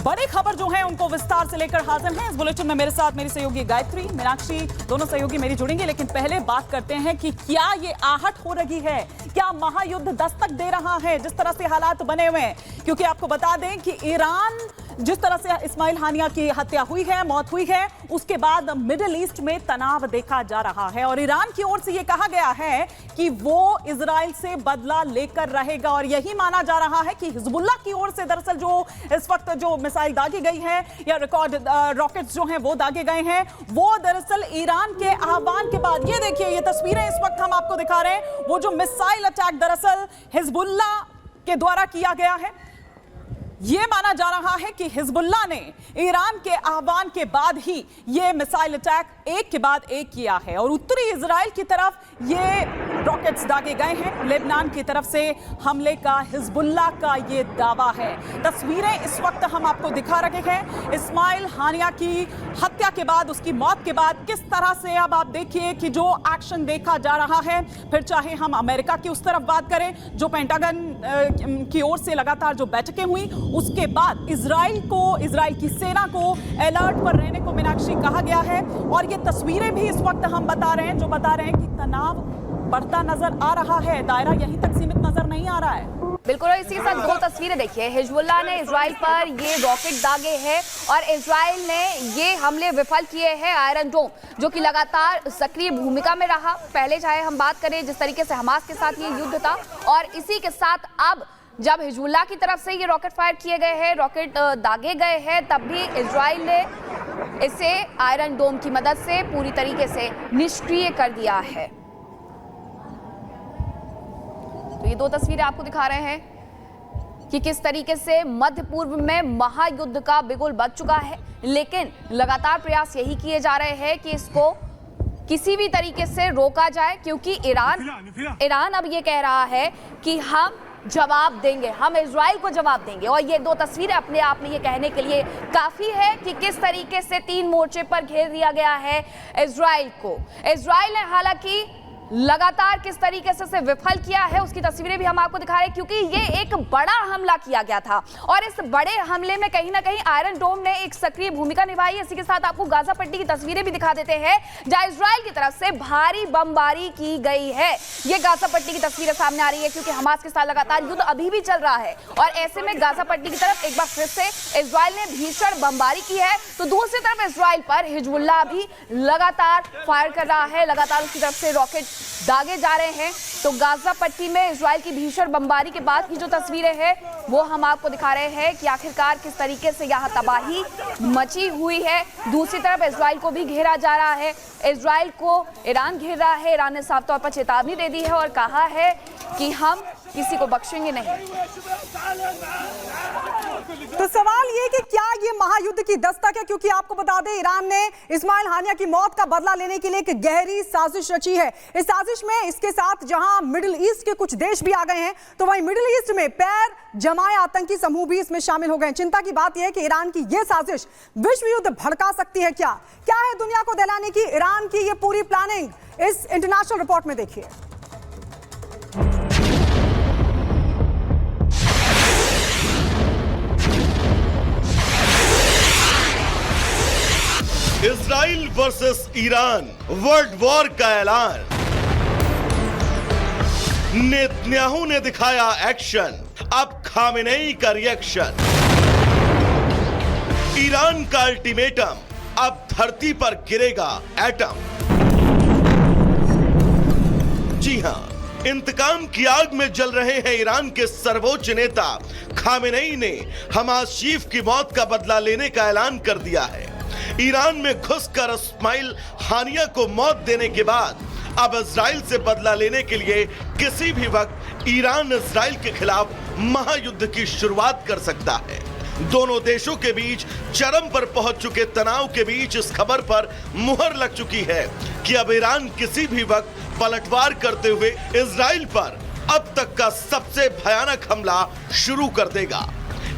बड़ी खबर जो है उनको विस्तार से लेकर हाजिर हैं इस बुलेटिन में। मेरे साथ मेरी सहयोगी गायत्री, मीनाक्षी, दोनों सहयोगी मेरी जुड़ेंगे। लेकिन पहले बात करते हैं कि क्या ये आहट हो रही है, क्या महायुद्ध दस्तक दे रहा है जिस तरह से हालात बने हुए हैं। क्योंकि आपको बता दें कि ईरान जिस तरह से इस्माइल हानिया की हत्या हुई है, मौत हुई है, उसके बाद मिडिल ईस्ट में तनाव देखा जा रहा है और ईरान की ओर से यह कहा गया है कि वो इजराइल से बदला लेकर रहेगा। और यही माना जा रहा है कि हिजबुल्लाह की ओर से दरअसल जो इस वक्त जो मिसाइल दागी गई है या रॉकेट्स जो हैं वो दागे गए हैं, वो दरअसल ईरान के आह्वान के बाद, ये देखिए ये तस्वीरें इस वक्त हम आपको दिखा रहे हैं, वो जो मिसाइल अटैक दरअसल हिजबुल्लाह के द्वारा किया गया है। ये माना जा रहा है कि हिजबुल्लाह ने ईरान के आह्वान के बाद ही ये मिसाइल अटैक एक के बाद एक किया है और उत्तरी इजराइल की तरफ ये रॉकेट्स दागे गए हैं। लेबनान की तरफ से हमले का हिजबुल्लाह का ये दावा है। तस्वीरें इस वक्त हम आपको दिखा रहे हैं इस्माइल हानिया की हत्या के बाद, उसकी मौत के बाद किस तरह से अब आप देखिए कि जो एक्शन देखा जा रहा है। फिर चाहे हम अमेरिका की उस तरफ बात करें, जो पेंटागन की ओर से लगातार जो बैठकें हुई, उसके बाद इजराइल की सेना को अलर्ट पर रहने को मीनाक्षी कहा गया है। और ये तस्वीरें भी इस वक्त हम बता रहे हैं कि तनाव बढ़ता नजर आ रहा है, दायरा यहीं तक सीमित नजर नहीं आ रहा है। बिल्कुल, और इसी साथ दो तस्वीरें देखिए। हिजबुल्लाह ने इजराइल पर ये रॉकेट दागे हैं और इजराइल ने ये हमले विफल किए हैं। आयरन डोम जो कि लगातार सक्रिय भूमिका में रहा, पहले चाहे हम बात करें जिस तरीके से हमास के साथ ये युद्ध था, और इसी के साथ अब जब हिजबुल्लाह की तरफ से ये रॉकेट फायर किए गए हैं, रॉकेट दागे गए हैं, तब भी इजराइल ने इसे आयरन डोम की मदद से पूरी तरीके से निष्क्रिय कर दिया है। तो ये दो तस्वीरें आपको दिखा रहे हैं कि किस तरीके से मध्य पूर्व में महायुद्ध का बिगुल बज चुका है, लेकिन लगातार प्रयास यही किए जा रहे हैं कि इसको किसी भी तरीके से रोका जाए, क्योंकि ईरान अब ये कह रहा है कि हम जवाब देंगे, हम इजराइल को जवाब देंगे। और ये दो तस्वीरें अपने आप में ये कहने के लिए काफी है कि किस तरीके से तीन मोर्चे पर घेर दिया गया है इजराइल को। इजराइल ने हालांकि लगातार किस तरीके से विफल किया है, उसकी तस्वीरें भी हम आपको दिखा रहे हैं, क्योंकि ये एक बड़ा हमला किया गया था और इस बड़े हमले में कहीं ना कहीं आयरन डोम ने एक सक्रिय भूमिका निभाई। इसी के साथ आपको गाजा पट्टी की तस्वीरें भी दिखा देते हैं, जहां इजराइल की तरफ से भारी बमबारी की गई है। ये गाजा पट्टी की तस्वीरें सामने आ रही है, क्योंकि हमास के साथ लगातार युद्ध अभी भी चल रहा है और ऐसे में गाजा पट्टी की तरफ एक बार फिर से इजराइल ने भीषण बमबारी की है, तो दूसरी तरफ इजराइल पर हिजबुल्लाह भी लगातार फायर कर रहा है, लगातार उसकी तरफ से रॉकेट दागे जा रहे हैं। तो गाजा पट्टी में इजराइल की भीषण बमबारी के बाद की जो तस्वीरें हैं वो हम आपको दिखा रहे हैं कि आखिरकार किस तरीके से यहाँ तबाही मची हुई है। दूसरी तरफ इजराइल को भी घेरा जा रहा है, इजराइल को ईरान घेर रहा है। ईरान ने साफ तौर पर चेतावनी दे दी है और कहा है कि हम किसी को बख्शेंगे नहीं। तो सवाल ये कि क्या ये महायुद्ध की दस्तक है, क्योंकि आपको बता दें ईरान ने इस्माइल हानिया की मौत का बदला लेने के लिए एक गहरी साजिश रची है। इस साजिश में इसके साथ जहां मिडिल ईस्ट के कुछ देश भी आ गए हैं, तो वहीं मिडिल ईस्ट में पैर जमाए आतंकी समूह भी इसमें शामिल हो गए हैं। चिंता की बात यह है कि ईरान की यह साजिश विश्व युद्ध भड़का सकती है। क्या है दुनिया को दिलाने की ईरान की ये पूरी प्लानिंग, इस इंटरनेशनल रिपोर्ट में देखिए। Israel versus Iran, world war का ऐलान। नेतन्याहू ने दिखाया एक्शन, अब खामेनेई का रिएक्शन। ईरान का अल्टीमेटम, अब धरती पर गिरेगा एटम। जी हां, इंतकाम की आग में जल रहे हैं ईरान के सर्वोच्च नेता खामेनेई ने हमास चीफ की मौत का बदला लेने का ऐलान कर दिया है। ईरान में घुसकर इस्माइल हानिया को मौत देने के बाद अब इजराइल से बदला लेने के लिए किसी भी वक्त ईरान इजराइल के खिलाफ महायुद्ध की शुरुआत कर सकता है। दोनों देशों के बीच चरम पर पहुंच चुके तनाव के बीच इस खबर पर मुहर लग चुकी है कि अब ईरान किसी भी वक्त पलटवार करते हुए इजराइल पर अब तक का सबसे भयानक हमला शुरू कर देगा।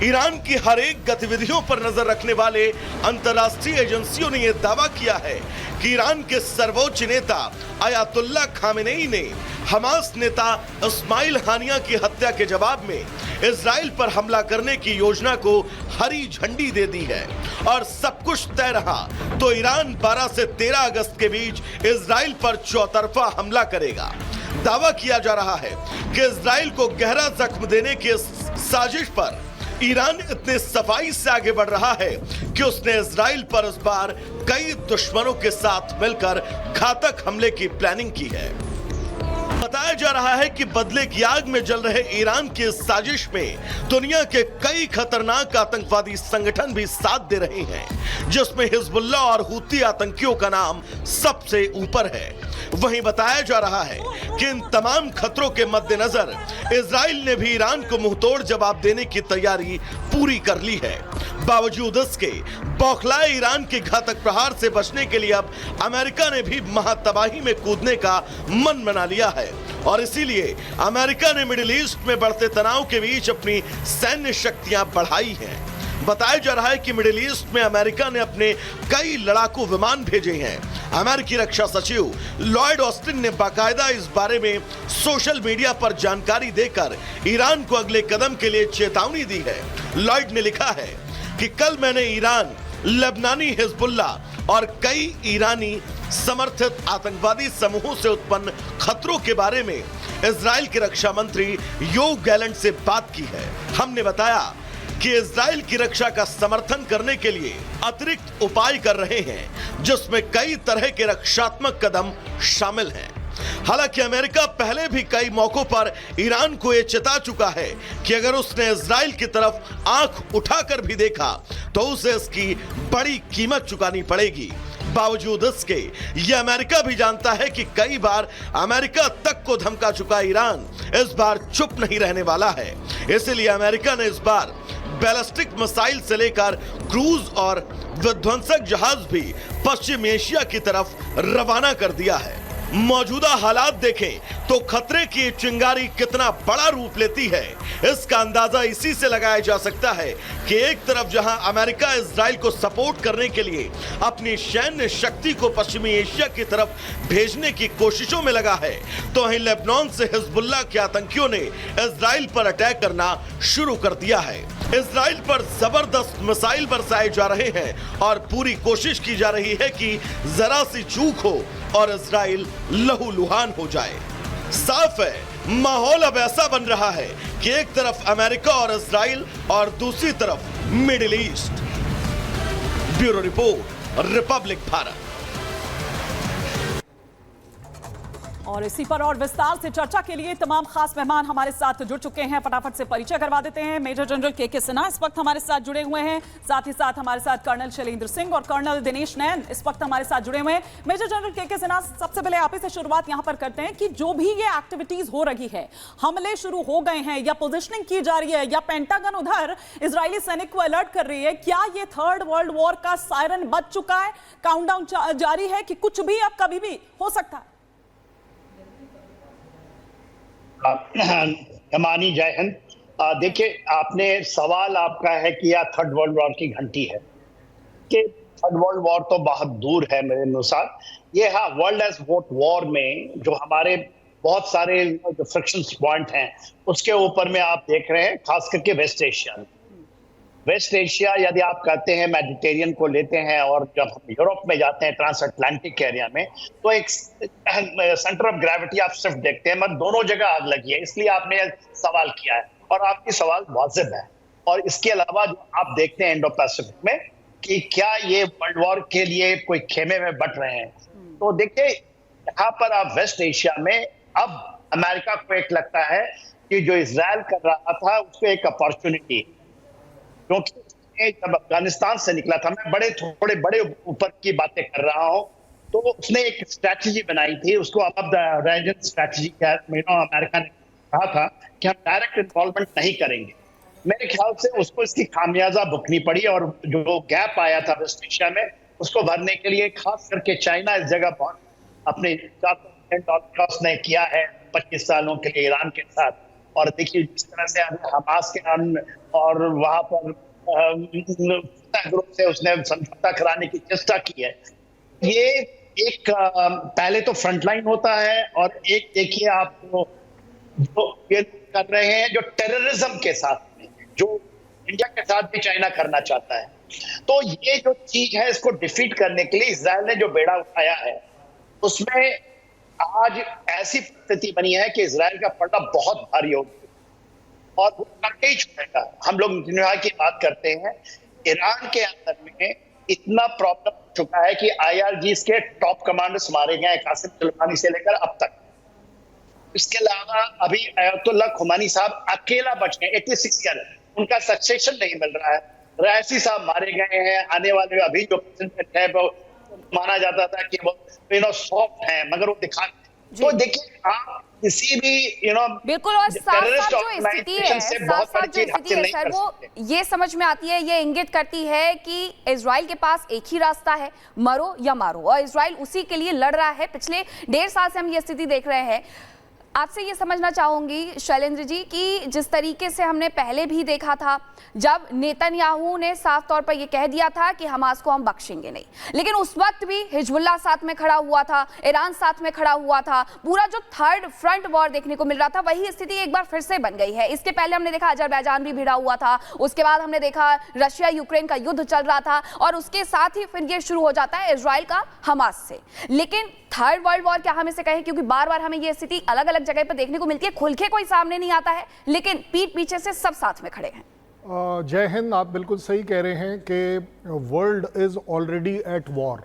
ईरान की हर एक गतिविधियों पर नजर रखने वाले अंतर्राष्ट्रीय एजेंसियों ने यह दावा किया है कि ईरान के सर्वोच्च नेता अयातुल्ला खामेनेई ने हमास नेता इस्माइल हानिया की हत्या के जवाब में इजराइल पर हमला करने की योजना को हरी झंडी दे दी है और सब कुछ तय रहा तो ईरान 12 से 13 अगस्त के बीच इजराइल पर चौतरफा हमला करेगा। दावा किया जा रहा है कि इजराइल को गहरा जख्म देने की इस साजिश पर ईरान इतने सफाई से आगे बढ़ रहा है कि उसने इजराइल पर इस बार कई दुश्मनों के साथ मिलकर घातक हमले की प्लानिंग की है। बताया जा रहा है कि बदले की आग में जल रहे ईरान की इस साजिश में दुनिया के कई खतरनाक आतंकवादी संगठन भी साथ दे रहे हैं, जिसमें हिजबुल्लाह और हूती आतंकियों का नाम सबसे ऊपर है। वहीं बताया जा रहा है कि इन तमाम खतरों के मद्देनजर इजराइल ने भी ईरान को मुंहतोड़ जवाब देने की तैयारी पूरी कर ली है। बावजूद इसके बौखलाए ईरान के घातक प्रहार से बचने के लिए अब अमेरिका ने भी महातबाही में कूदने का मन बना लिया है और इसीलिए अमेरिका ने मिडिल ईस्ट में बढ़ते तनाव के बीच अपनी सैन्य शक्तियां बढ़ाई हैं। बताया जा रहा है कि मिडिल ईस्ट में अमेरिका ने अपने कई लड़ाकू विमान भेजे हैं। अमेरिकी रक्षा सचिव लॉयड ऑस्टिन ने बाकायदा इस बारे में सोशल मीडिया पर जानकारी देकर ईरान को अगले कदम के लिए चेतावनी दी है। लॉयड ने लिखा है कि कल मैंने ईरान, लेबनानी हिजबुल्लाह और कई ईरानी समर्थित आतंकवादी समूहों से उत्पन्न खतरों के बारे में इजराइल के रक्षा मंत्री योव गैलेंट से बात की है। हमने बताया कि इजराइल की रक्षा का समर्थन करने के लिए अतिरिक्त उपाय कर रहे हैं, जिसमें कई तरह के रक्षात्मक कदम शामिल हैं। हालांकि अमेरिका पहले भी कई मौकों पर ईरान को यह चेता चुका है कि अगर उसने इजराइल की तरफ आंख उठाकर भी देखा तो उसे इसकी बड़ी कीमत चुकानी पड़ेगी। बावजूद इसके यह अमेरिका भी जानता है कि कई बार अमेरिका तक को धमका चुका ईरान इस बार चुप नहीं रहने वाला है। इसलिए अमेरिका ने इस बार बैलिस्टिक मिसाइल से लेकर क्रूज और विध्वंसक जहाज भी पश्चिम एशिया की तरफ रवाना कर दिया है। मौजूदा हालात देखें तो खतरे की चिंगारी कितना बड़ा रूप लेती है, इसका अंदाजा इसी से लगाया जा सकता है कि एक तरफ जहां अमेरिका इजराइल को सपोर्ट करने के लिए अपनी सैन्य शक्ति को पश्चिमी एशिया की तरफ भेजने की कोशिशों में लगा है, तो वहीं लेबनान से हिजबुल्लाह के आतंकियों ने इजराइल पर अटैक करना शुरू कर दिया है। इजराइल पर जबरदस्त मिसाइल बरसाए जा रहे हैं और पूरी कोशिश की जा रही है कि जरा सी चूक हो और इजराइल लहूलुहान हो जाए। साफ है माहौल अब ऐसा बन रहा है कि एक तरफ अमेरिका और इजराइल और दूसरी तरफ middle east. Bureau report, Republic Bharat. और इसी पर और विस्तार से चर्चा के लिए तमाम खास मेहमान हमारे साथ जुड़ चुके हैं। फटाफट से परिचय करवा देते हैं। मेजर जनरल के सिन्हा इस वक्त हमारे साथ जुड़े हुए हैं, साथ ही साथ हमारे साथ कर्नल शैलेंद्र सिंह और कर्नल दिनेश नैन इस वक्त हमारे साथ जुड़े हुए हैं। मेजर जनरल के सिन्हा, सबसे पहले आप ही से शुरुआत यहां पर करते हैं कि जो भी ये एक्टिविटीज हो रही है, हमले शुरू हो गए हैं या पोजिशनिंग की जा रही है या पेंटागन उधर इजरायली सैनिक को अलर्ट कर रही है, क्या ये थर्ड वर्ल्ड वॉर का सायरन बज चुका है? काउंटडाउन जारी है कि कुछ भी अब कभी भी हो सकता है? कमानी, जय हिंद। देखिए, आपने सवाल आपका है कि यह थर्ड वर्ल्ड वॉर की घंटी है कि थर्ड वर्ल्ड वॉर तो बहुत दूर है मेरे अनुसार। ये हाँ, वर्ल्ड एज वॉर में जो हमारे बहुत सारे जो फ्रिक्शन पॉइंट हैं उसके ऊपर में आप देख रहे हैं, खास करके वेस्ट एशिया। वेस्ट एशिया यदि आप कहते हैं मेडिटेरियन को लेते हैं और जब हम यूरोप में जाते हैं ट्रांस अटलांटिक एरिया में, तो एक सेंटर ऑफ ग्रेविटी आप सिर्फ देखते हैं, मतलब दोनों जगह आग लगी है। इसलिए आपने सवाल किया है और आपकी सवाल वाजिब है। और इसके अलावा जो आप देखते हैं इंडो पैसिफिक में कि क्या ये वर्ल्ड वॉर के लिए कोई खेमे में बट रहे हैं, तो देखिए यहाँ पर आप वेस्ट एशिया में अब अमेरिका को एक लगता है कि जो इजराइल कर रहा था उसको एक अपॉर्चुनिटी, क्योंकि जब अफगानिस्तान से निकला था, मैं थोड़े बड़े ऊपर की बातें कर रहा हूं, तो उसने एक स्ट्रैटेजी बनाई थी, उसको अब रीजन स्ट्रैटेजी अमेरिका ने कहा था कि हम डायरेक्ट इन्वॉल्वमेंट नहीं करेंगे। मेरे ख्याल से उसको इसकी खामियाजा भुगतनी पड़ी और जो गैप आया था वेस्ट एशिया में उसको भरने के लिए खास करके चाइना इस जगह बहुत अपने $4 ने किया है 25 सालों के लिए ईरान के साथ। और देखिए जिस तरह से हमास के और वहां पर ग्रुप से उसने समझौता कराने की चेष्टा की है। ये एक पहले तो फ्रंटलाइन होता है और एक देखिए आप जो ये कर रहे हैं जो टेररिज्म के साथ में, जो इंडिया के साथ भी चाइना करना चाहता है। तो ये जो चीज है इसको डिफीट करने के लिए इजराइल ने जो बेड़ा उठाया है उसमें आज ऐसी स्थिति बनी है कि इजराइल का पलड़ा बहुत भारी हो गया और वो करके ही छोड़ेगा। हम लोग नेतन्याहू की बात करते हैं, ईरान के अंदर में इतना प्रॉब्लम हो चुका है कि IRGC के टॉप कमांडर्स मारे गए हैं, कासिम सुलेमानी से लेकर अब तक। इसके अलावा अभी अयतुल्ला खुमानी साहब अकेला बच गए, 86 ईयर, उनका सक्सेशन नहीं मिल रहा है। रईसी साहब मारे गए हैं, आने वाले अभी जो प्रेसिडेंट है वो माना जाता था कि वो सॉफ्ट है मगर वो दिखा। तो देखिए आप किसी भी बिल्कुल, और साथ साथ जो स्थिति है, सर, वो ये समझ में आती है, ये इंगित करती है कि इजराइल के पास एक ही रास्ता है, मरो या मारो, और इजराइल उसी के लिए लड़ रहा है। पिछले 1.5 साल से हम ये स्थिति देख रहे हैं। आपसे ये समझना चाहूंगी शैलेंद्र जी कि जिस तरीके से हमने पहले भी देखा था जब नेतन्याहू ने साफ तौर पर यह कह दिया था कि हमास को हम बख्शेंगे नहीं, लेकिन उस वक्त भी हिजबुल्लाह साथ में खड़ा हुआ था, ईरान साथ में खड़ा हुआ था, पूरा जो थर्ड फ्रंट वॉर देखने को मिल रहा था वही स्थिति एक बार फिर से बन गई है। इसके पहले हमने देखा अजरबैजान भी भिड़ा हुआ था, उसके बाद हमने देखा रशिया यूक्रेन का युद्ध चल रहा था और उसके साथ ही फिर ये शुरू हो जाता है इजराइल का हमास से। लेकिन थर्ड वर्ल्ड वॉर क्या हम इसे कहें, क्योंकि बार बार हमें ये स्थिति अलग अलग जगह पर देखने को मिलती है, खुल के कोई सामने नहीं आता है लेकिन पीठ पीछे से सब साथ में खड़े हैं। जय हिंद। आप बिल्कुल सही कह रहे हैं कि world is already at war.